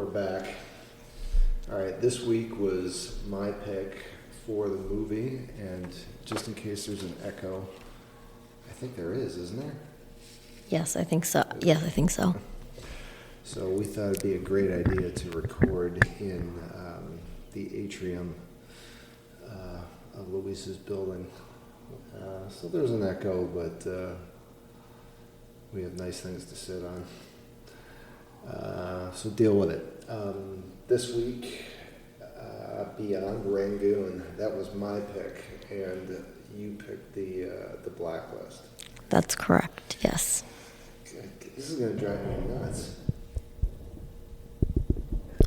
we're back. All right, this week was my pick for the movie, and just in case there's an echo, I think there is, isn't there? Yes, I think so. Yes, I think so. So we thought it'd be a great idea to record in the atrium of Luis's building. So there's an echo, but we have nice things to sit on. So deal with it. This week, Beyond Rangoon, that was my pick, and you picked the Blacklist. That's correct, yes. This is going to drive me nuts.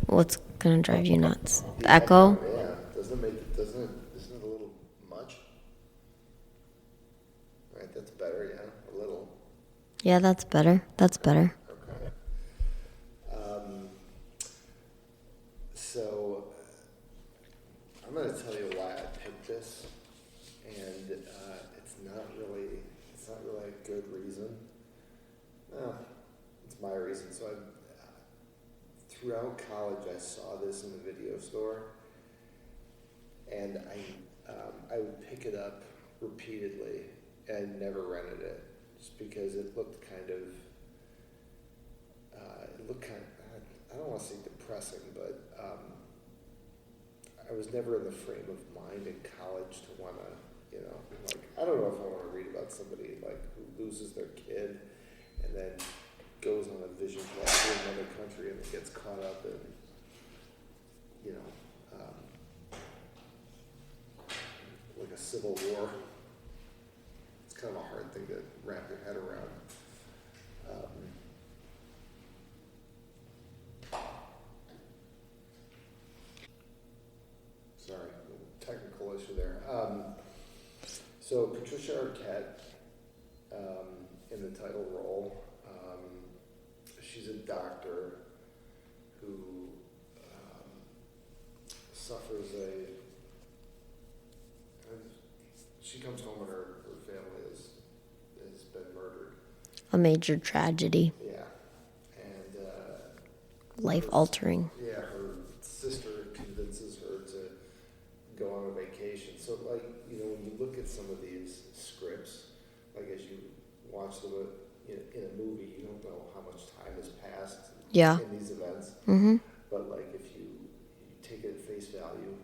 What's going to drive you nuts? The echo? Yeah, isn't it a little much? Right, that's better, yeah, a little. Yeah, that's better. That's better. Okay. So, I'm going to tell you why I picked this, and it's not really a good reason. Well, it's my reason. So throughout college, I saw this in the video store, and I would pick it up repeatedly and never rented it, just because it looked kind of, I don't want to say depressing, but I was never in the frame of mind in college to want to, I don't know if I want to read about somebody like who loses their kid and then goes on a vision quest to another country and then gets caught up in, like a civil war. It's kind of a hard thing to wrap your head around. Sorry, technical issue there. So Patricia Arquette, in the title role, she's a doctor who suffers she comes home and her family has been murdered. A major tragedy. Yeah. And Life-altering. Yeah, her sister convinces her to go on a vacation. So, when you look at some of these scripts, like as you watch them in a movie, you don't know how much time has passed in these events. Mm-hmm. But if you take it at face value,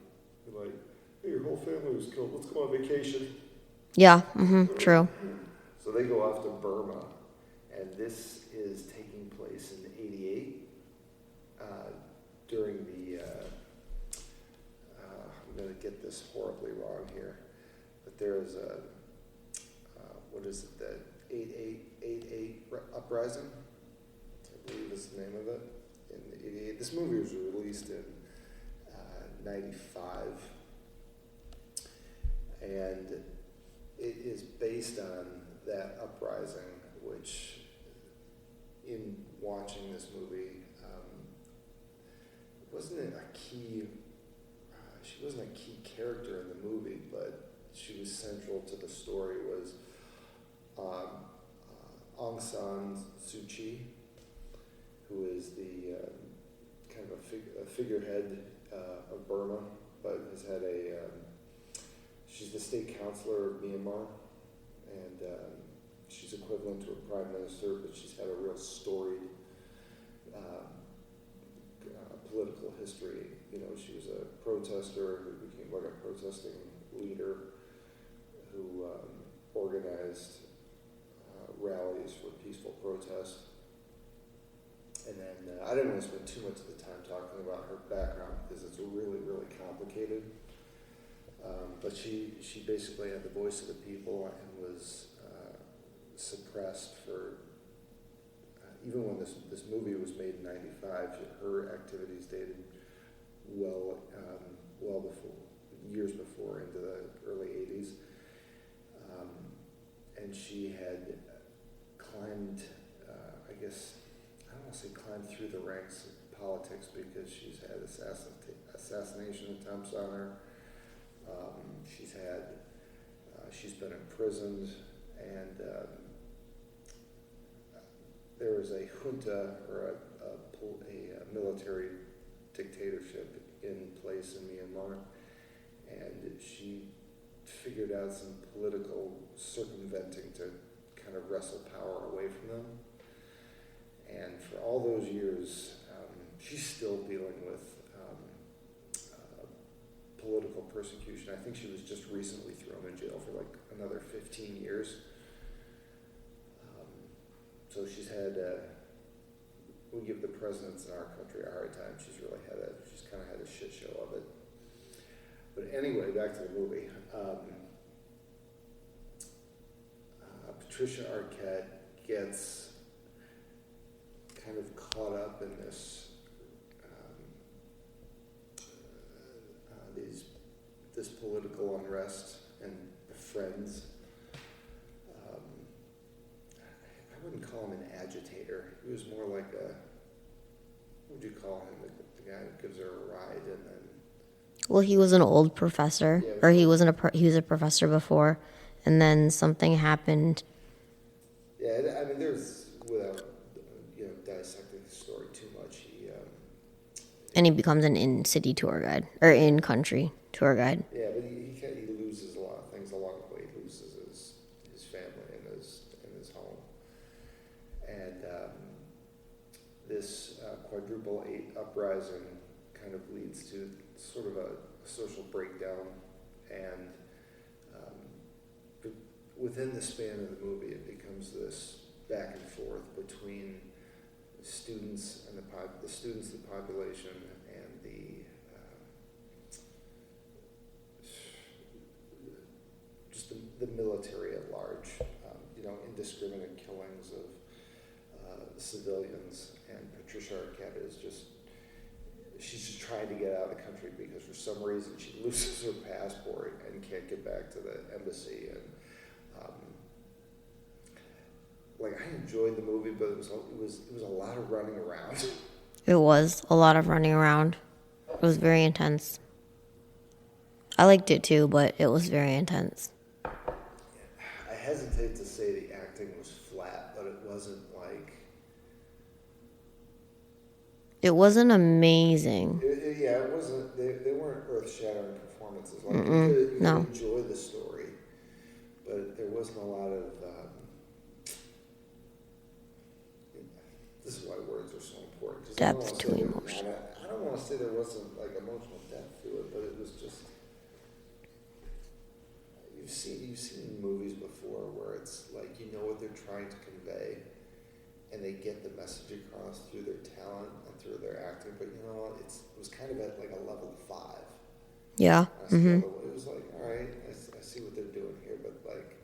you're like, hey, your whole family was killed. Let's go on vacation. Yeah, true. So they go off to Burma, and this is taking place in '88 during the, I'm going to get this horribly wrong here, but there is the 88 Uprising, I believe is the name of it, in '88. This movie was released in '95, and it is based on that uprising, which, in watching this movie, she wasn't a key character in the movie, but she was central to the story, was Aung San Suu Kyi, who is the kind of a figurehead of Burma, but has had she's the state counselor of Myanmar, and she's equivalent to a prime minister, but she's had a real storied political history. She was a protester who became like a protesting leader who organized rallies for peaceful protest. And then I didn't want to spend too much of the time talking about her background because it's really, really complicated. But she basically had the voice of the people and was suppressed for, even when this movie was made in '95, her activities dated well before, years before, into the early '80s. And she had climbed, I don't want to say climbed through the ranks of politics because she's had assassination attempts on her. She's been imprisoned, and there was a junta or a military dictatorship in place in Myanmar, and she figured out some political circumventing to kind of wrestle power away from them. And for all those years, she's still dealing with political persecution. I think she was just recently thrown in jail for like another 15 years. So she's had, we give the presidents in our country a hard time. She's kind of had a shit show of it. But anyway, back to the movie. Patricia Arquette gets kind of caught up in this this political unrest and befriends. I wouldn't call him an agitator. He was more like what would you call him? The guy who gives her a ride and then. Well, he was an old professor, or he was a professor before, and then something happened. Yeah, I mean, there's, without dissecting the story too much, and he becomes an in-city tour guide, or in-country tour guide. Yeah, but he loses a lot of things along the way. He loses his family and his home. And this quadruple 8 uprising kind of leads to sort of a social breakdown, and within the span of the movie, it becomes this back and forth between students and the students, the population, and just the military at large. Indiscriminate killings of civilians, and Patricia Arquette is she's just trying to get out of the country because for some reason she loses her passport and can't get back to the embassy. And I enjoyed the movie, but it was a lot of running around. It was a lot of running around. It was very intense. I liked it too, but it was very intense. I hesitate to say the acting was flat, but it wasn't like... It wasn't amazing. It wasn't... They weren't earth-shattering performances. You could enjoy the story, but there wasn't a lot of... this is why words are so important. Depth to emotion. I don't want to say there wasn't emotional depth to it, but it was just... You've seen movies before where it's like you know what they're trying to convey, and they get the message across through their talent and through their acting. But you know what? It was kind of at like a level 5. Yeah. It was like, all right, I see what they're doing here, but like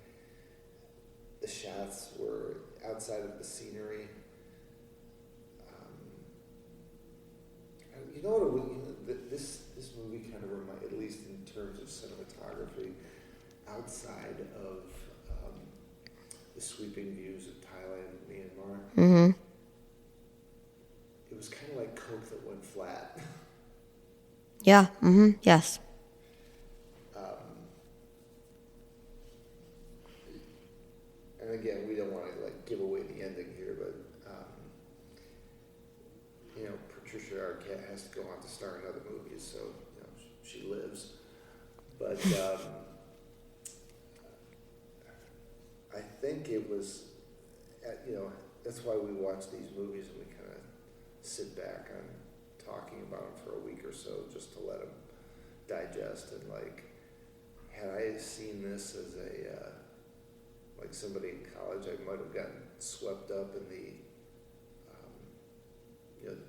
the shots were outside of the scenery. You know what? This movie kind of reminds, at least in terms of cinematography, outside of the sweeping views of Thailand and Myanmar, it was kind of like Coke that went flat. Yeah. Yes. And again, we don't want to give away the ending here, but Patricia Arquette has to go on to star in other movies, so she lives. But I think it was, that's why we watch these movies and we kind of sit back on talking about them for a week or so just to let them digest. And had I seen this as somebody in college, I might have gotten swept up in the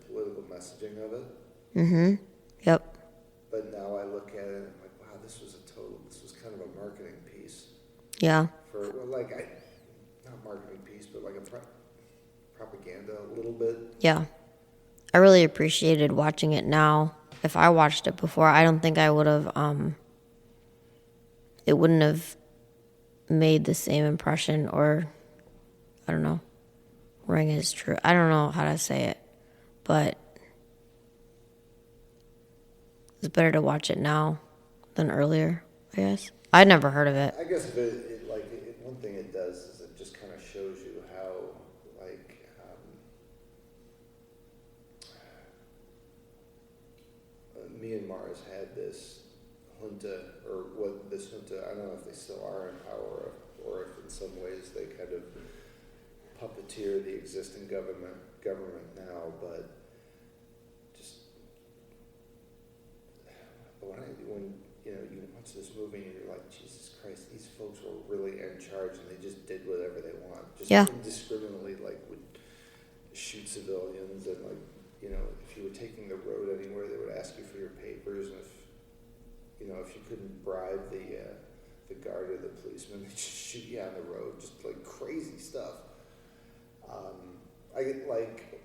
political messaging of it. Yep. But now I look at it and I'm like, wow, this was kind of a marketing piece. Yeah. Not marketing piece, but a propaganda a little bit. Yeah. I really appreciated watching it now. If I watched it before, I don't think I would have, it wouldn't have made the same impression, or, I don't know, ring is true. I don't know how to say it, but it's better to watch it now than earlier, I guess. I'd never heard of it. I guess one thing it does is it just kind of shows you how Myanmar has had this junta, or what this junta, I don't know if they still are in power, or if in some ways they kind of puppeteer the existing government now, but just when you watch this movie and you're like, Jesus Christ, these folks were really in charge and they just did whatever they want, just indiscriminately, like would shoot civilians, and like, if you were taking the road anywhere, they would ask you for your papers, and if you couldn't bribe the guard or the policeman, they'd just shoot you on the road, just like crazy stuff. I get, like,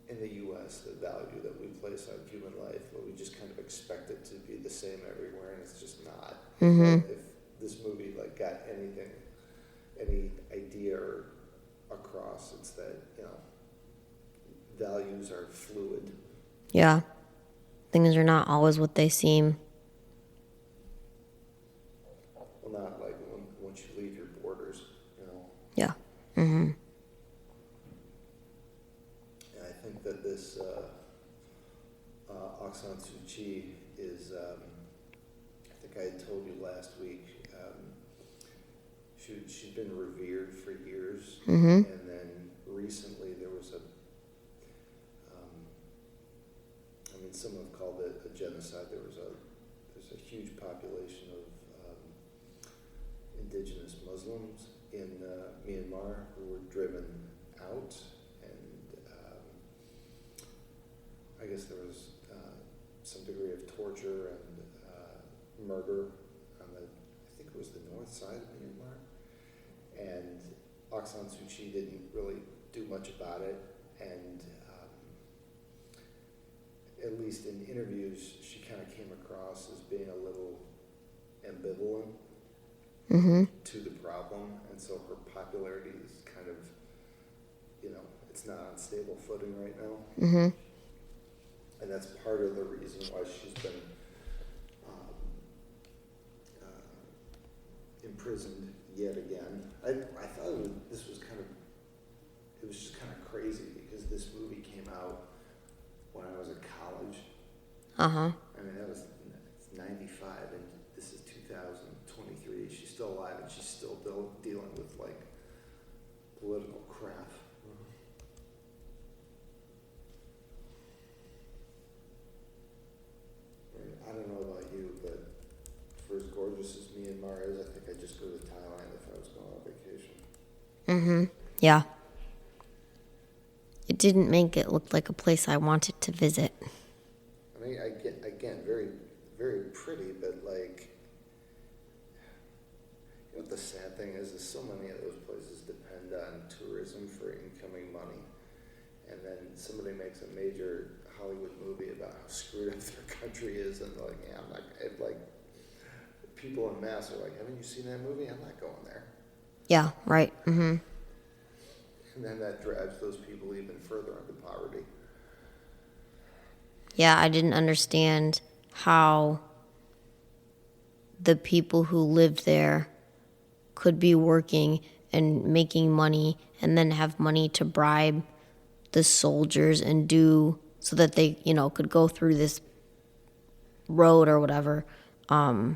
in the U.S., the value that we place on human life, where we just kind of expect it to be the same everywhere, and it's just not. Mm-hmm. If this movie got any idea or across, it's that values are fluid. Yeah, things are not always what they seem. Well, not like once you leave your borders, Yeah. Mm-hmm. I think that this Aung San Suu Kyi is, I think I had told you last week, she'd been revered for years, Mm-hmm. and then recently there was some have called it a genocide. There's a huge population of indigenous Muslims in Myanmar who were driven out, and I guess there was some degree of torture and murder on I think it was the north side of Myanmar, and Aung San Suu Kyi didn't really do much about it, and at least in interviews, she kind of came across as being a little ambivalent Mm-hmm. to the problem, and so her popularity is kind of, it's not on stable footing right now. Mm-hmm. And that's part of the reason why she's been imprisoned yet again. I thought this was it was just kind of crazy, because this movie came out when I was in college. Uh-huh. I mean, it's 95, and this is 2023. She's still alive, and she's still dealing with, like, political crap. I don't know about you, but for as gorgeous as Myanmar is, I think I'd just go to Thailand if I was going on vacation. Mm-hmm. Yeah. It didn't make it look like a place I wanted to visit. I mean, again, very, very pretty, but like, what the sad thing is so many of those places depend on tourism for incoming money, and then somebody makes a major Hollywood movie about how screwed up their country is, and like, yeah, I'm not, like, people en masse are like, haven't you seen that movie? I'm not going there. Yeah, right. Mm-hmm. And then that drives those people even further into poverty. Yeah, I didn't understand how the people who lived there could be working and making money and then have money to bribe the soldiers and do so that they, could go through this road or whatever. I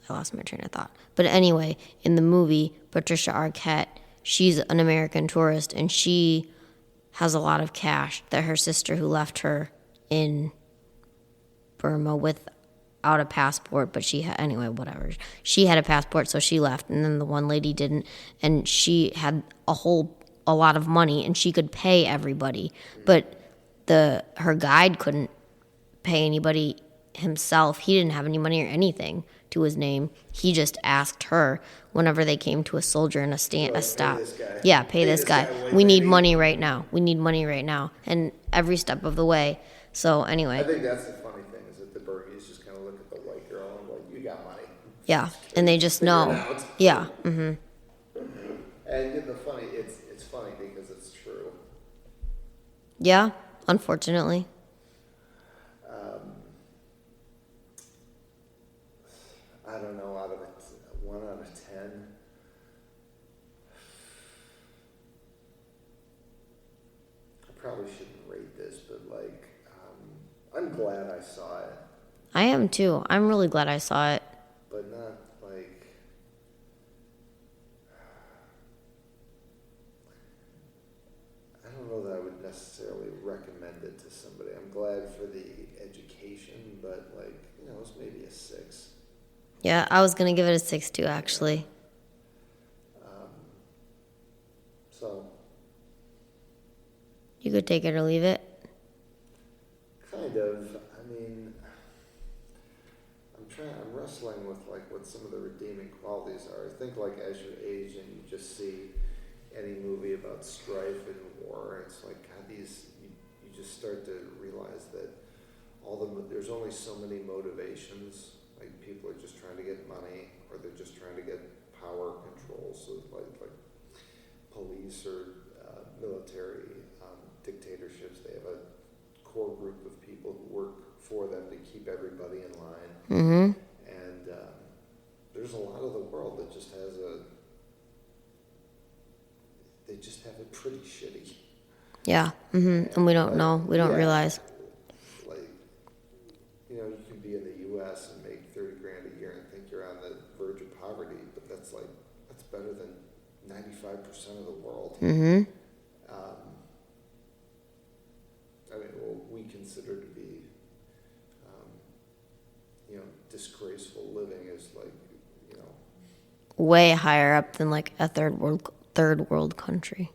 lost my train of thought. But anyway, in the movie, Patricia Arquette, she's an American tourist, and she has a lot of cash that her sister, who left her in Burma without a passport, but she had, anyway, whatever. She had a passport, so she left, and then the one lady didn't, and she had a lot of money, and she could pay everybody, but her guide couldn't pay anybody himself. He didn't have any money or anything to his name. He just asked her whenever they came to a soldier in a stop. Yeah, pay this guy. We need money right now. We need money right now. And every step of the way. So anyway. I think that's the funny thing, is that the Burmese just kind of look at the white girl and like, you got money. Yeah, and they just know. Yeah. Mm-hmm. And it's funny because it's true. Yeah, unfortunately. I don't know, 1 out of 10. I probably shouldn't rate this, but like, I'm glad I saw it, I am too. I'm really glad I saw it. but not like. I don't know that I would necessarily recommend it to somebody. I'm glad for the education, but like, it's maybe a 6. Yeah, I was going to give it a 6 too, actually. So. You could take it or leave it. Kind of. I mean, I'm wrestling with like what some of the redeeming qualities are. I think like as you age and you just see any movie about strife and war, it's like God, you just start to realize that there's only so many motivations. Like people are just trying to get money, or they're just trying to get power control. So like police or military dictatorships, they have a core group of people who work for them to keep everybody in line. Mm-hmm. And there's a lot of the world that just has they just have it pretty shitty. Yeah. Mm-hmm. And we don't know. We don't realize. Like, you can be in the U.S. and make $30,000 a year and think you're on the verge of poverty, but that's better than 95% of the world. Mm-hmm. What we consider to be, disgraceful living is like, way higher up than like a third world country.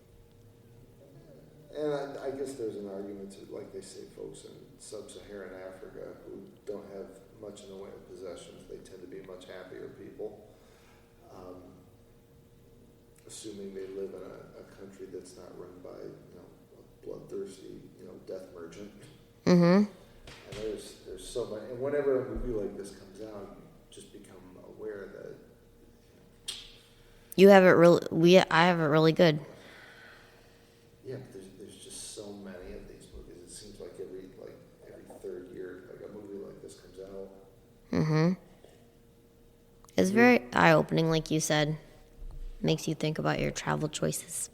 And I guess there's an argument to, like they say, folks in sub-Saharan Africa who don't have much in the way of possessions, they tend to be much happier people, assuming they live in a country that's not run by, a bloodthirsty, death merchant. Mm-hmm. And there's so much, and whenever a movie like this comes out, you just become aware that You have it really. I have it really good. yeah, but there's just so many of these movies. It seems like every third year, like a movie like this comes out. Mm-hmm. It's very eye-opening, like you said. Makes you think about your travel choices.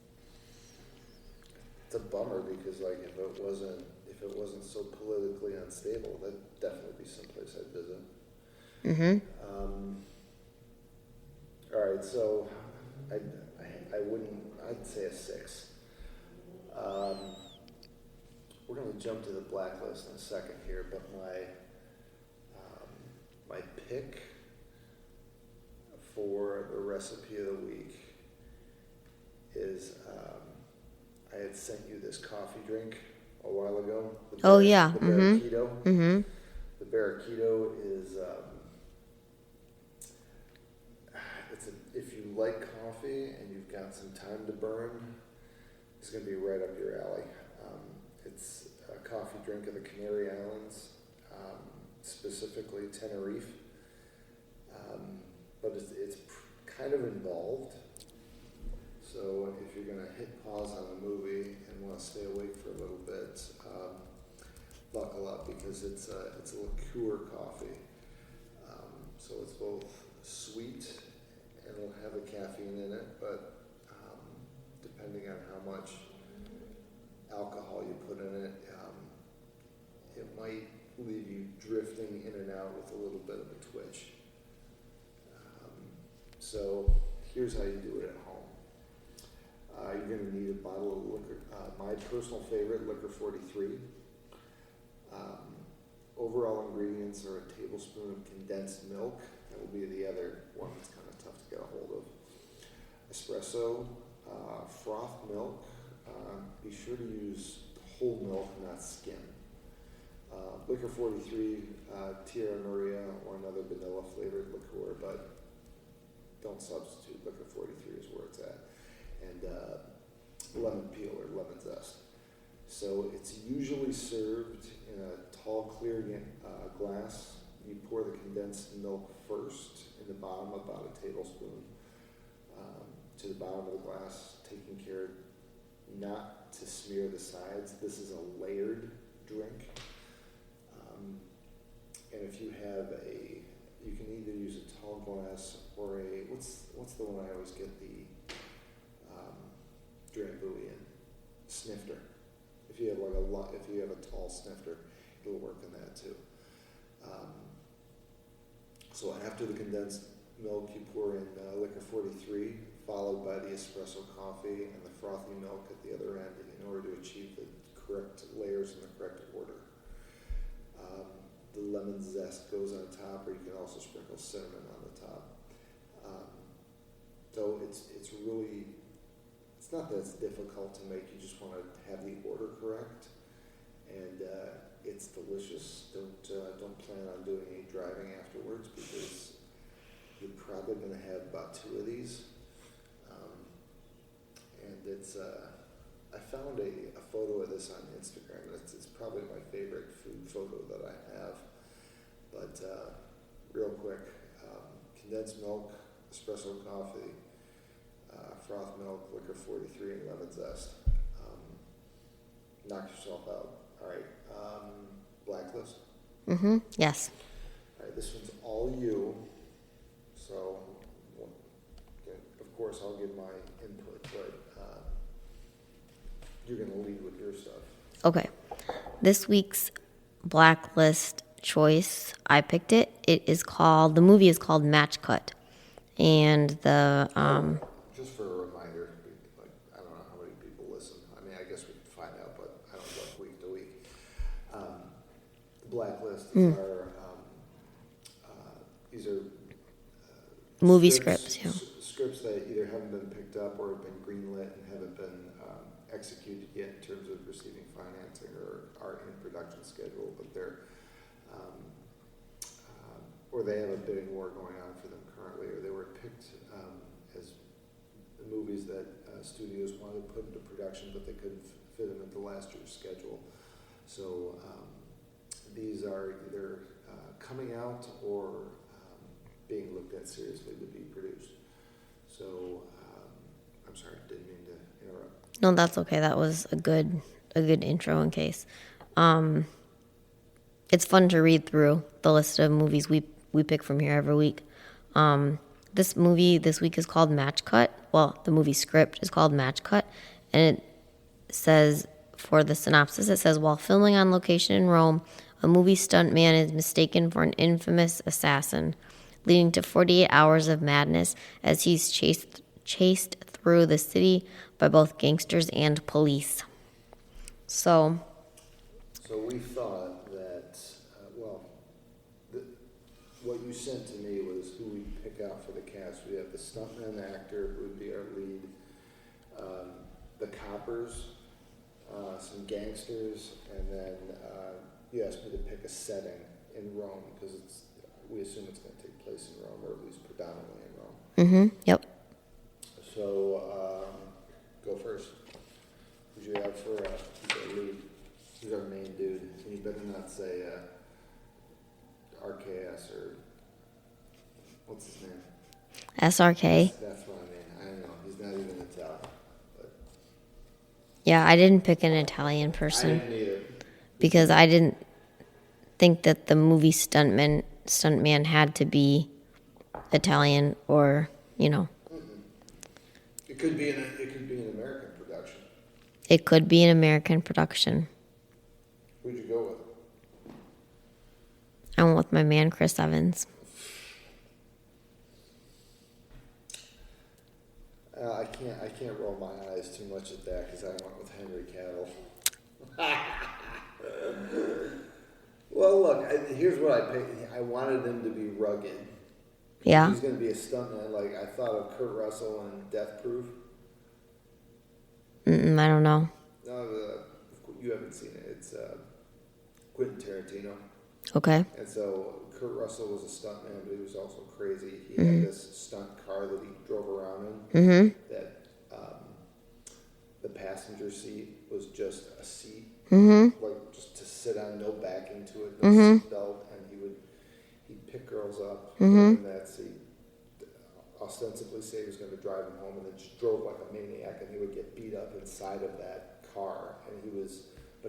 It's a bummer because like if it wasn't so politically unstable, that'd definitely be someplace I'd visit. Mm-hmm. All right, so I'd say a 6. We're going to jump to the blacklist in a second here, but my pick for the recipe of the week is I had sent you this coffee drink a while ago. The Barraquito. Mm-hmm. The Barraquito is if you like coffee and you've got some time to burn, it's going to be right up your alley. It's a coffee drink of the Canary Islands, specifically Tenerife, but it's kind of involved. So if you're going to hit pause on a movie and want to stay awake for a little bit, buckle up because it's a liqueur coffee. So it's both sweet and it'll have the caffeine in it, but depending on how much alcohol you put in it, it might leave you drifting in and out with a little bit of a twitch. So here's how you do it at home. You're going to need a bottle of liquor, my personal favorite, Liquor 43. Overall ingredients are a tablespoon of condensed milk. That will be the other one that's kind of tough to get a hold of. Espresso, frothed milk. Be sure to use whole milk, not skim. Liquor 43, Tierra Maria, or another vanilla flavored liqueur, but don't substitute. Liquor 43 is where it's at. And lemon peel or lemon zest. So it's usually served in a tall, clear glass. You pour the condensed milk first in the bottom, about a tablespoon, to the bottom of the glass, taking care not to smear the sides. This is a layered drink. And if you have you can either use a tall glass or what's the one I always get the drambuie in? Snifter. If you have a tall snifter, it'll work in that that too. So after the condensed milk, you pour in liquor 43, followed by the espresso coffee and the frothy milk at the other end in order to achieve the correct layers in the correct order. The lemon zest goes on top, or you can also sprinkle cinnamon on the top. So it's really, it's not that it's difficult to make, you just want to have the order correct. And it's delicious. Don't plan on doing any driving afterwards because you're probably going to have about 2 of these. And it's I found a photo of this on Instagram. It's probably my favorite food photo that I have. But real quick, condensed milk, espresso coffee, froth milk, liquor 43, and lemon zest. Knock yourself out. All right. Blacklist. Yes. All right. This one's all you. So, of course, I'll give my input, but you're going to lead with your stuff. Okay. This week's Blacklist choice, I picked it. The movie is called Match Cut. And the, Just for a reminder, like, I don't know how many people listen. I mean, I guess we can find out, but I don't know, week to week. The Blacklist is these are movie scripts, yeah. Scripts that either haven't been picked up or have been greenlit and haven't been executed yet in terms of receiving financing or are in production schedule, but they're or they have a bidding war going on for them currently, or they were picked as movies that studios wanted to put into production, but they couldn't fit them into last year's schedule. So these are either coming out or being looked at seriously to be produced. So I'm sorry, didn't mean to interrupt. No, that's okay. That was a good intro in case. It's fun to read through the list of movies we pick from here every week. This movie this week is called Match Cut. Well, the movie script is called Match Cut, and it says, for the synopsis, it says, while filming on location in Rome, a movie stuntman is mistaken for an infamous assassin, leading to 48 hours of madness as he's chased through the city by both gangsters and police. So we thought that, what you sent to me was who we pick out for the cast. We have the stuntman actor, who would be our lead, the coppers, some gangsters, and then you asked me to pick a setting in Rome because we assume it's going to take place in Rome, or at least predominantly in Rome. Yep. So go first. Who'd you have for who's our lead? Who's our main dude? And you better not say RKS or what's his name? SRK. That's what I mean. I don't know. He's not even Italian. But Yeah, I didn't pick an Italian person. I didn't either. Because I didn't think that the movie stuntman had to be Italian or, It could be an American production. It could be an American production. Who'd you go with? I went with my man, Chris Evans. I can't roll my eyes too much at that because I went with Henry Cavill. Well, look, here's what I picked. I wanted him to be rugged. Yeah. He's going to be a stuntman. Like, I thought of Kurt Russell in Death Proof. I don't know. No, you haven't seen it. It's Quentin Tarantino. Okay. And so Kurt Russell was a stuntman, but he was also crazy. He had this stunt car that he drove around in that the passenger seat was just a seat, like just to sit on, no backing to it, no seat belt, and he'd pick girls up in that seat, ostensibly say he was going to drive them home, and then just drove like a maniac, and he would get beat up inside of that car, and he was a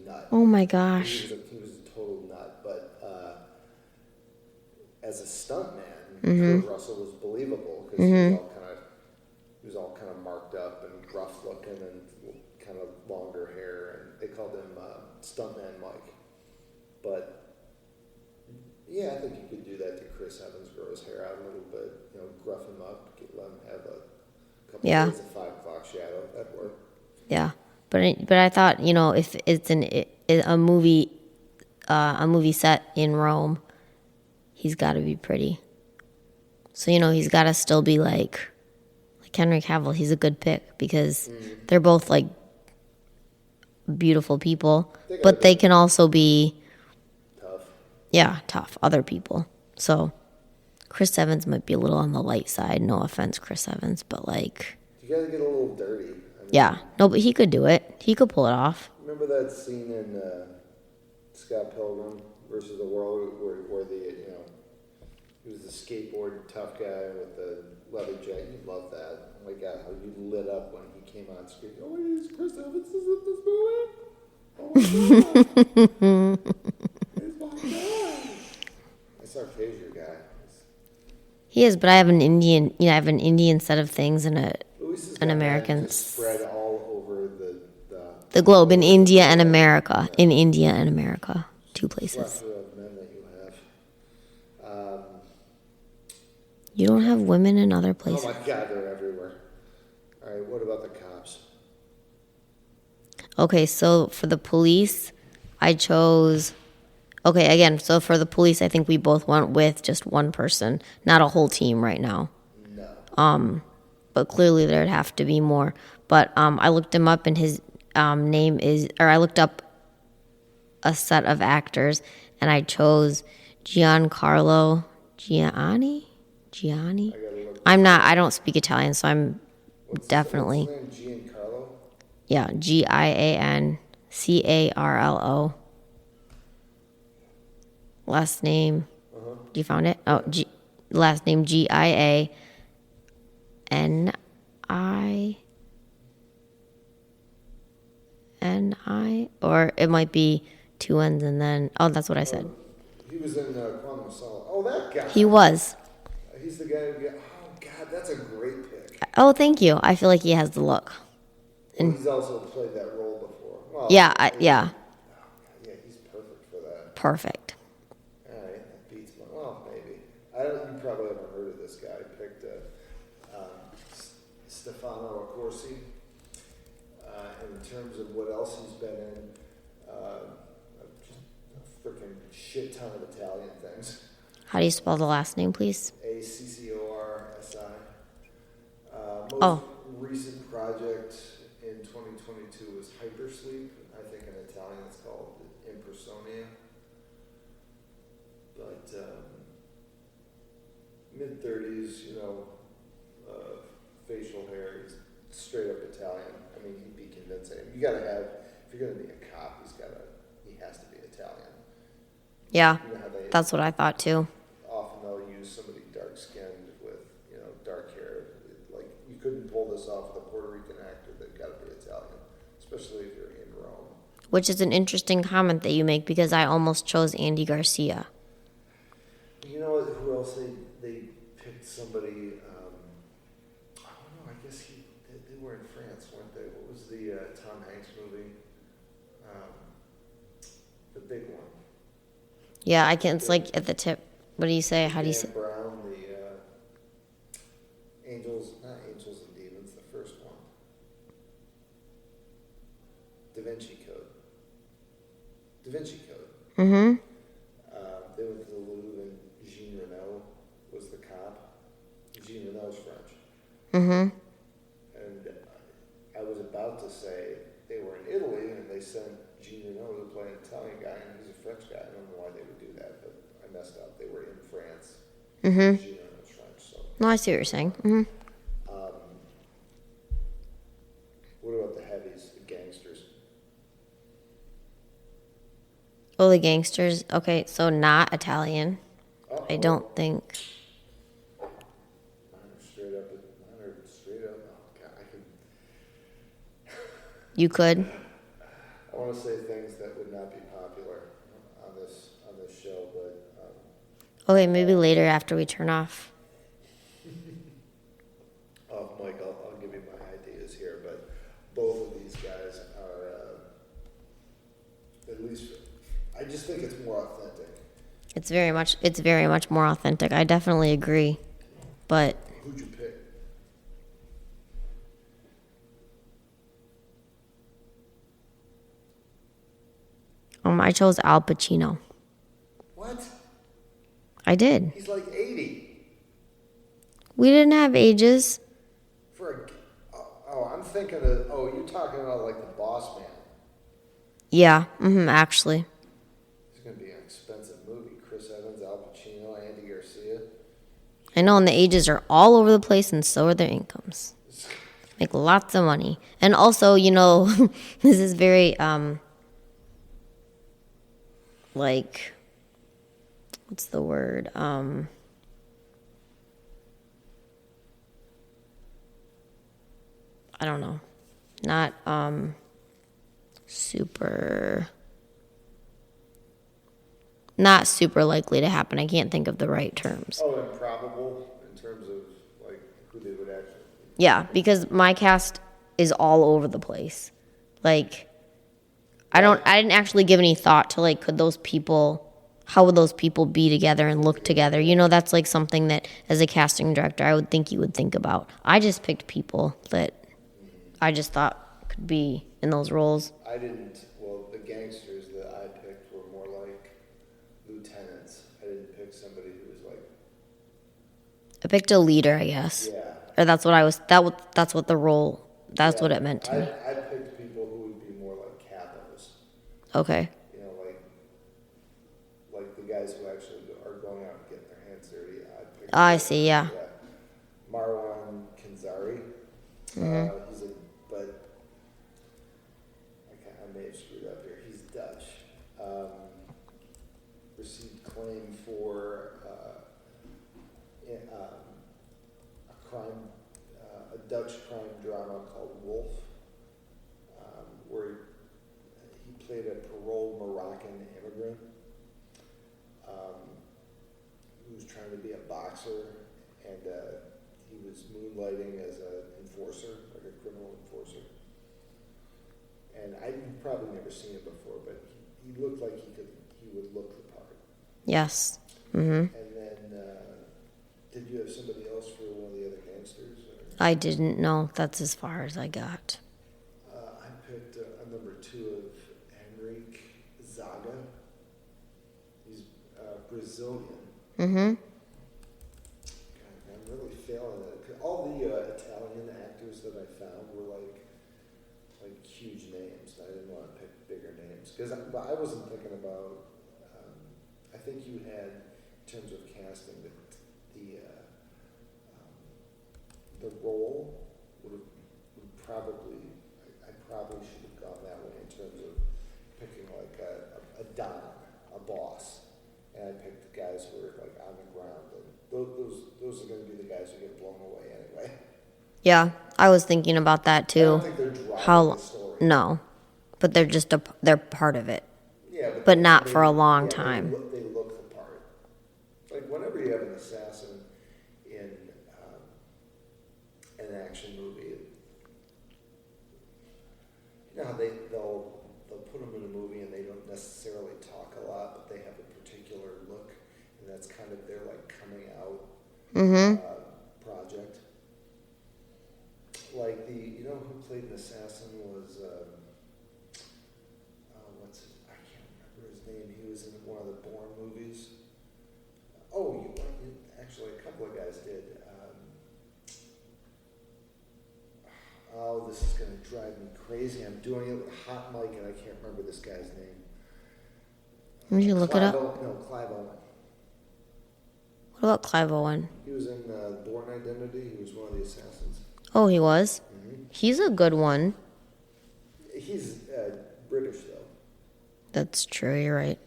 nut. Oh my gosh. He was a total nut, but as a stuntman, Kurt Russell was believable because he was all kind of marked up and rough looking and kind of longer hair, and they called him Stuntman Mike. But yeah, I think you could do that to Chris Evans, grow his hair out a little bit, gruff him up, let him have a couple days of 5 o'clock shadow. That'd work. Yeah, but I thought, if it's a movie set in Rome, he's got to be pretty. So he's got to still be like Henry Cavill. He's a good pick because they're both like beautiful people, but they can also be tough. Yeah, tough other people. So Chris Evans might be a little on the light side. No offense, Chris Evans, but like. You gotta get a little dirty. Yeah, no, but he could do it. He could pull it off. Remember that scene in Scott Pilgrim versus the World where he was the skateboard tough guy with the leather jacket. You love that. Oh my God, how you lit up when he came on screen. Oh, he's Chris Evans is in this movie. Oh my God. He's my God. That's our Fraser guy. He is, but I have an Indian set of things and an American spread all over the globe in India and America. In India and America, 2 places. Plethora of men that you have. You don't have women in other places. Oh my God, they're everywhere. All right, what about the cops? Okay, so for the police, I chose. Okay, again, so for the police, I think we both went with just one person, not a whole team right now. No. But clearly there'd have to be more. But I looked him up, and his name is, or I looked up a set of actors, and I chose Gianni. I don't speak Italian, so I'm definitely. What's his name? Giancarlo? Yeah, Giancarlo. Last name, you found it? Oh, last name Gianni, or it might be 2 N's and then, that's what I said. He was in Quantum of Solace. Oh, that guy. He was. He's the guy who God, that's a great pick. Oh, thank you. I feel like he has the look. Well, he's also played that role before. Well, yeah. Yeah, he's perfect for that. Perfect. All right, that beats my. Well, maybe. You probably haven't heard of this guy. I picked Stefano Accorsi. In terms of what else he's been in, just a freaking shit ton of Italian things. How do you spell the last name, please? Accorsi. Most recent project in 2022 was Hypersleep. I think in Italian it's called Impersonia. But mid-30s, facial hair, he's straight up Italian. I mean, he'd be convincing. You gotta have, if you're gonna be a cop, he has to be Italian. Yeah, that's what I thought too. Often they'll use somebody dark-skinned with, dark hair. Like, you couldn't pull this off with a Puerto Rican actor. They've got to be Italian, especially if you're in Rome. Which is an interesting comment that you make because I almost chose Andy Garcia. You know who else they picked somebody? I don't know. I guess they were in France, weren't they? What was the Tom Hanks movie? The big one. Yeah, it's like at the tip. What do you say? How do you say? Brown, the not Angels and Demons, the first one. Da Vinci Code. Mm-hmm. They went to the Louvre and Jean Reno was the cop. Jean Reno's French. Mm-hmm. And I was about to say they were in Italy and they sent Jean Reno to play an Italian guy, and he's a French guy. I don't know why they would do that, but I messed up. They were in France. Mm-hmm. Jean Reno's French. So. No, I see what you're saying. Mm-hmm. What about the heavies, the gangsters? Oh, the gangsters. Okay, so not Italian. I don't think. Mine are straight up. Oh God, I could. You could. I want to say things that would not be popular on this show, but. Okay, maybe later after we turn off. Mike, I'll give you my ideas here, but both of these guys are at least. I I just think it's more authentic. It's very much more authentic. I definitely agree. But Who'd you pick? I chose Al Pacino. What? I did. He's like 80. We didn't have ages. I'm thinking of, you're talking about like the Boss Man. Yeah, actually. It's going to be an expensive movie. Chris Evans, Al Pacino, Andy Garcia. I know, and the ages are all over the place, and so are their incomes. Make lots of money. And also, this is very, what's the word? I don't know. Not, not super likely to happen. I can't think of the right terms. Oh, improbable in terms of like who they would actually. Yeah, because my cast is all over the place. Like, I didn't actually give any thought to like, how would those people be together and look together? That's like something that as a casting director, I would think you would think about. I just picked people that I just thought could be in those roles. I didn't. Well, the gangsters that I picked were more like lieutenants. I didn't pick somebody who was like. I picked a leader, I guess. Yeah. Or that's what I was. That's what the role. That's what it meant to me. I picked people who would be more like capos. Okay. Like the guys who actually are going out and getting their hands dirty. I see. Yeah. Marwan Kenzari. But I may have screwed up here. He's Dutch. Received claim for a Dutch crime drama called Wolf, where he played a paroled Moroccan immigrant who was trying to be a boxer, and he was moonlighting as an enforcer, like a criminal enforcer. And I'd probably never seen it before, but he looked like he would look the part. Yes. And then, did you have somebody else for one of the other gangsters? Or? I didn't know. That's as far as I got. I picked a number 2 of Henrique Zaga. He's Brazilian. God, I'm really failing at it. All the Italian actors that I found were like huge names. I didn't want to pick bigger names because I wasn't thinking about. I think you had, in terms of casting, the role would probably. I probably should have gone that way in terms of picking like a don, a boss, and I picked the guys who were like on the ground, and those are going to be the guys who get blown away anyway. Yeah, I was thinking about that too. I don't think they're driving the story. No, but they're part of it. Yeah, but not for a long time. They look the part. Like whenever you have an assassin in an action movie, how they'll put them in a movie and they don't necessarily talk a lot, but they have a particular look, and that's kind of their like coming out project. Like who played an assassin was I can't remember his name. He was in one of the Bourne movies. Actually a couple of guys did. This is going to drive me crazy. I'm doing it with a hot mic and I can't remember this guy's name. Would you look it up? Clive Owen. What about Clive Owen? He was in Bourne Identity. He was one of the assassins. Oh, he was? He's a good one. He's British, though. That's true, you're right.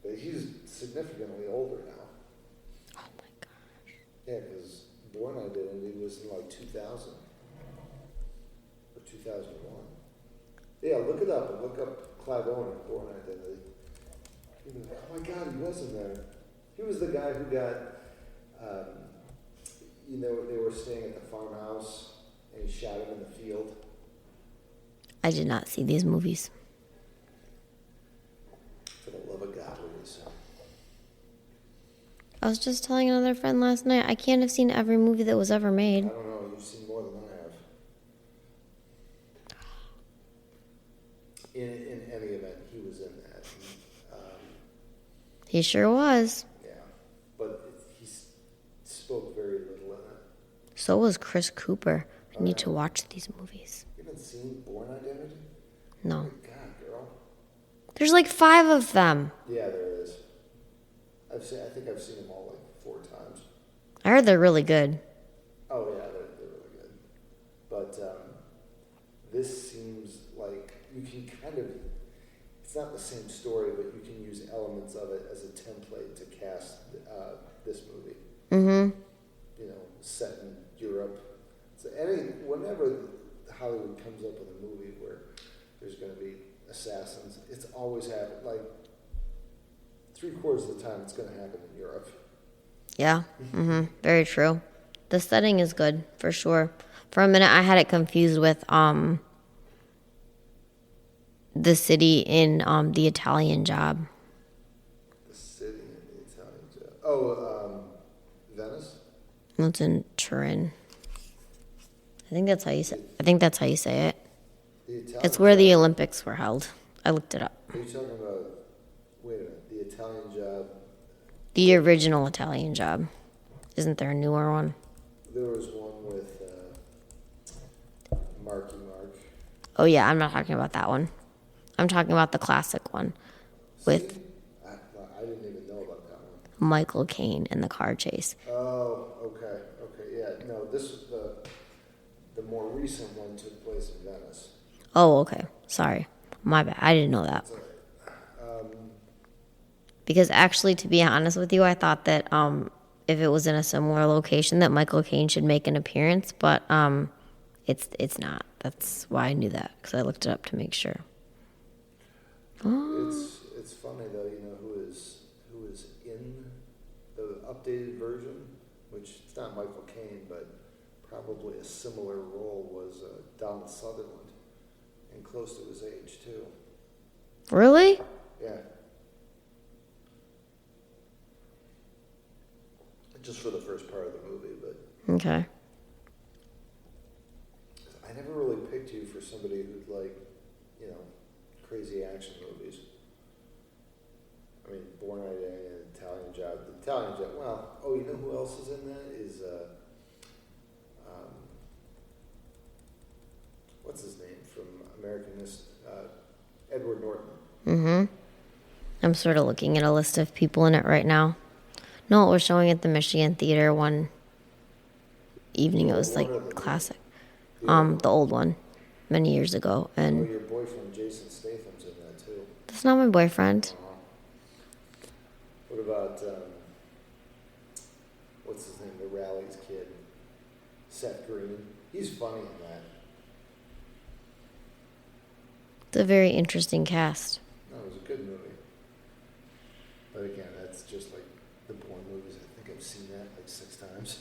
But he's significantly older now. Oh, my gosh. Yeah, because Bourne Identity was in like 2000 or 2001. Yeah, look it up and look up Clive Owen and Bourne Identity. Oh, my God, he was in there. He was the guy who got, they were staying at the farmhouse and he shot him in the field. I did not see these movies. For the love of God, Louisa. I was just telling another friend last night, I can't have seen every movie that was ever I made. don't know, you've seen more than I have. In any event, he was in that. He sure was. Yeah, but he spoke very little in it. So was Chris Cooper. I need to watch these movies. You haven't seen Born Identity? No. Oh my God, girl. There's like 5 of them. Yeah, there is. I think I've seen them all like 4 times. I heard they're really good. Oh yeah, they're really good. But this seems like you can kind of, it's not the same story, but you can use elements of it as a template to cast this movie. Mm-hmm. You know, set in Europe. So whenever Hollywood comes up with a movie where there's going to be assassins, it's always happened. Like 3/4 of the time, it's going to happen in Europe. Yeah. Mm-hmm. Very true. The setting is good for sure. For a minute, I had it confused with the city in The Italian Job. The city in The Italian Job. Oh, Venice. It's in Turin. I think that's how you say. I think that's how you say it. The Italian It's where Job. the Olympics were held. I looked it up. Are you talking about? Wait a minute. The Italian Job. The original Italian Job. Isn't there a newer one? There was one with Marky Mark. Oh yeah, I'm not talking about that one. I'm talking about the classic one with See? I didn't even know about that one. Michael Caine in the car chase. Oh, okay, yeah. No, this was the more recent one took place in Venice. Oh, okay. Sorry. My bad. I didn't know that. Sorry. Because actually, to be honest with you, I thought that if it was in a similar location, that Michael Caine should make an appearance, but it's not. That's why I knew that, because I looked it up to make sure. Oh. It's funny though, you know who is in the updated version, which it's not Michael Caine, but probably a similar role was Donald Sutherland, and close to his age too. Really? Yeah. Just for the first part of the movie, but Okay. I never really picked you for somebody who'd like, you know, crazy action movies. I mean, Born Identity and Italian Job. The Italian Job. Well, you know who else is in that? Is what's his name from American Edward Norton. Mm-hmm. I'm sort of looking at a list of people in it right now. No, it was showing at the Michigan Theater one evening. It was like classic. The old one, many years ago. And your boyfriend Jason Statham's in that too. that's not my boyfriend. What about what's his name? The Rally's kid, Seth Green. He's funny in that. It's a very interesting cast. No, it was a good movie. But again, that's just like the Bourne movies. I think I've seen that like 6 times.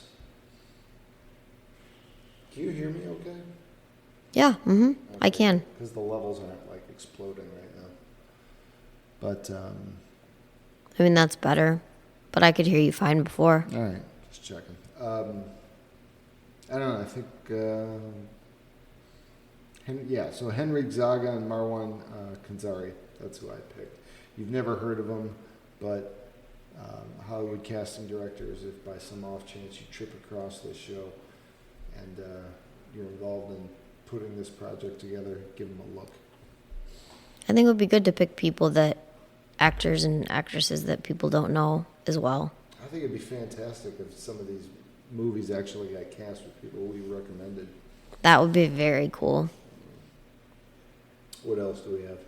Can you hear me okay? Yeah, mm-hmm. I can. Because the levels aren't like exploding right now. But, I mean, that's better. But I could hear you fine before. all right, just checking. I don't know, I think, so Henry Zaga and Marwan Kanzari, that's who I picked. You've never heard of them, but Hollywood casting directors, if by some off chance you trip across this show and you're involved in putting this project together, give them a look. I think it would be good to pick actors and actresses that people don't know as well. I think it'd be fantastic if some of these movies actually got cast with people we recommended. That would be very cool. What else do we have?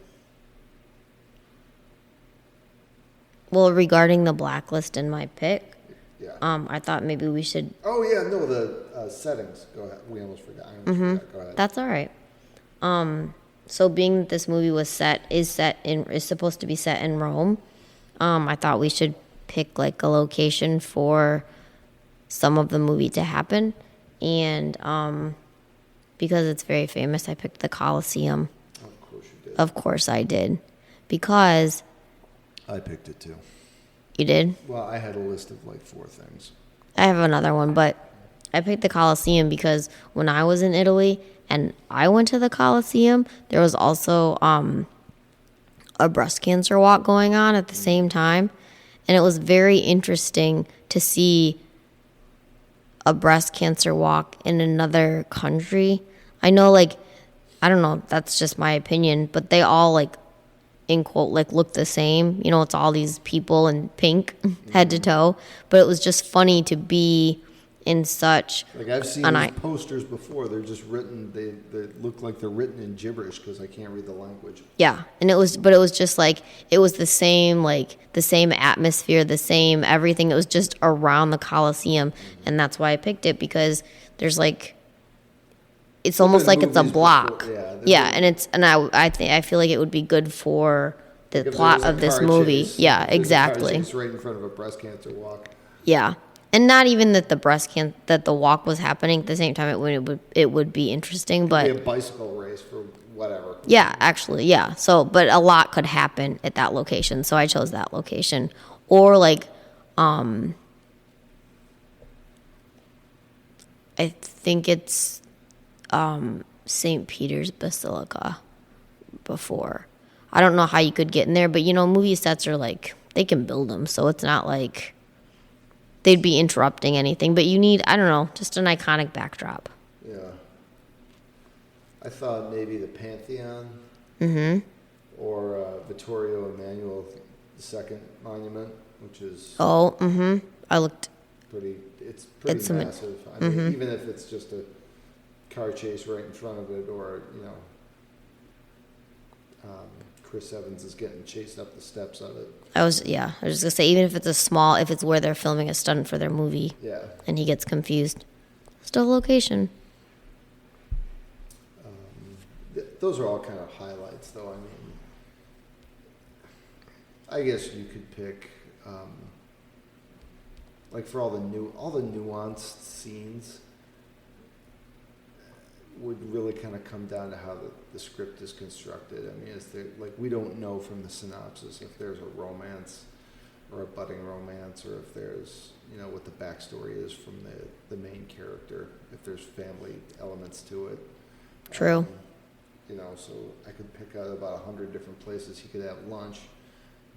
Well, regarding the blacklist and my pick, Yeah. I thought maybe we should. Oh yeah, no, the settings. Go ahead. We almost forgot. Forgot. Go ahead. That's all right. So being that this movie is supposed to be set in Rome, I thought we should pick like a location for some of the movie to happen, and because it's very famous, I picked the Colosseum. Of course you did. Of course I did, because I picked it too. You did? Well, I had a list of like 4 things. I have another one, but I picked the Colosseum because when I was in Italy and I went to the Colosseum, there was also a breast cancer walk going on at the same time. And it was very interesting to see a breast cancer walk in another country. I know, like, I don't know, that's just my opinion, but they all, like, in quote, like, look the same. You know, it's all these people in pink, head to toe. But it was just funny to be in such... Like, I've seen these posters before. They're just written, they look like they're written in gibberish because I can't read the language. Yeah, and it was just like, it was the same, like, the same atmosphere, the same everything. It was just around the Colosseum, and that's why I picked it, because there's, like, it's almost like it's a block. I feel like it would be good for the plot of this movie. Yeah, exactly. It's right in front of a breast cancer walk. Yeah. And not even that that the walk was happening at the same time. It would be interesting, but It'd be a bicycle race for whatever. Yeah, actually, yeah. So, but a lot could happen at that location, so I chose that location. Or like, I think it's St. Peter's Basilica. Before, I don't know how you could get in there, but you know, movie sets are like, they can build them, so it's not like they'd be interrupting anything, but you need, I don't know, just an iconic backdrop. Yeah. I thought maybe the Pantheon. Or Vittorio Emanuele II Monument, which is... I looked... It's pretty massive. I mean, even if it's just a car chase right in front of it, or, you know, Chris Evans is getting chased up the steps of it. I was just gonna say, even if it's where they're filming a stunt for their movie, and he gets confused, still location. Those are all kind of highlights, though. I mean, I guess you could pick, like, for all the nuanced scenes would really kind of come down to how the script is constructed. I mean, like, we don't know from the synopsis if there's a romance or a budding romance, or if there's, you know, what the backstory is from the main character, if there's family elements to it. True. You know, so I could pick out about 100 different places he could have lunch,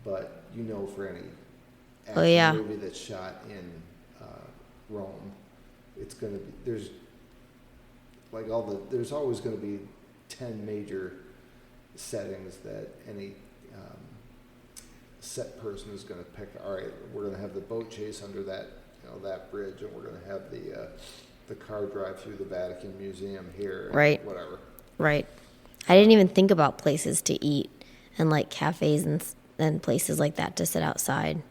but you know, for any action movie that's shot in Rome, it's going to be, there's always going to be 10 major settings that any set person is going to pick. All right, we're going to have the boat chase under that, you know, that bridge, and we're going to have the car drive through the Vatican Museum here, right? Whatever. Right. I didn't even think about places to eat and like cafes and places like that to sit outside.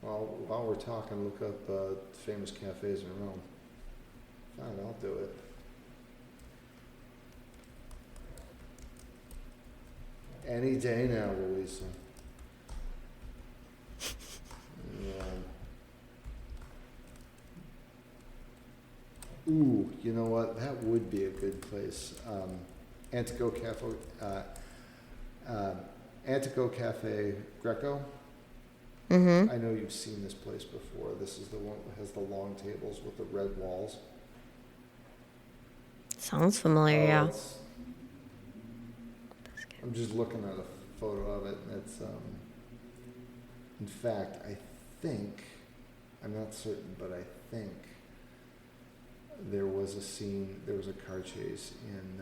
Well, while we're talking, look up famous cafes in Rome. Fine, I'll do it. Any day now, Louisa. Yeah. Ooh, you know what? That would be a good place. Antico Cafe Greco. I know you've seen this place before. This is the one that has the long tables with the red walls. Sounds familiar, yeah. I'm just looking at a photo of it, and it's, in fact, I think, I'm not certain, but I think there was a car chase in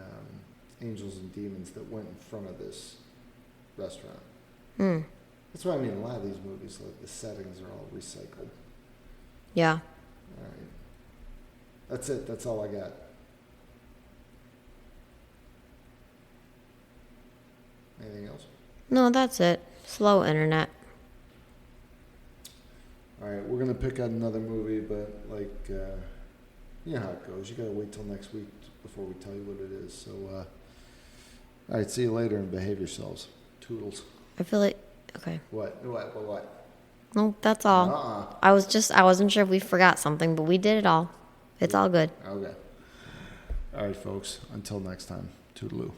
Angels and Demons that went in front of this restaurant. That's what I mean, a lot of these movies, like, the settings are all recycled. Yeah. All right. That's it. That's all I got. Anything else? No, that's it. Slow internet. All right, we're going to pick out another movie, but, like, you know how it goes. You got to wait till next week before we tell you what it is. So, all right, see you later and behave yourselves. Toodles. I feel like, okay. What? No, that's all. I wasn't sure if we forgot something, but we did it all. It's all good. Okay. All right, folks. Until next time. Toodaloo.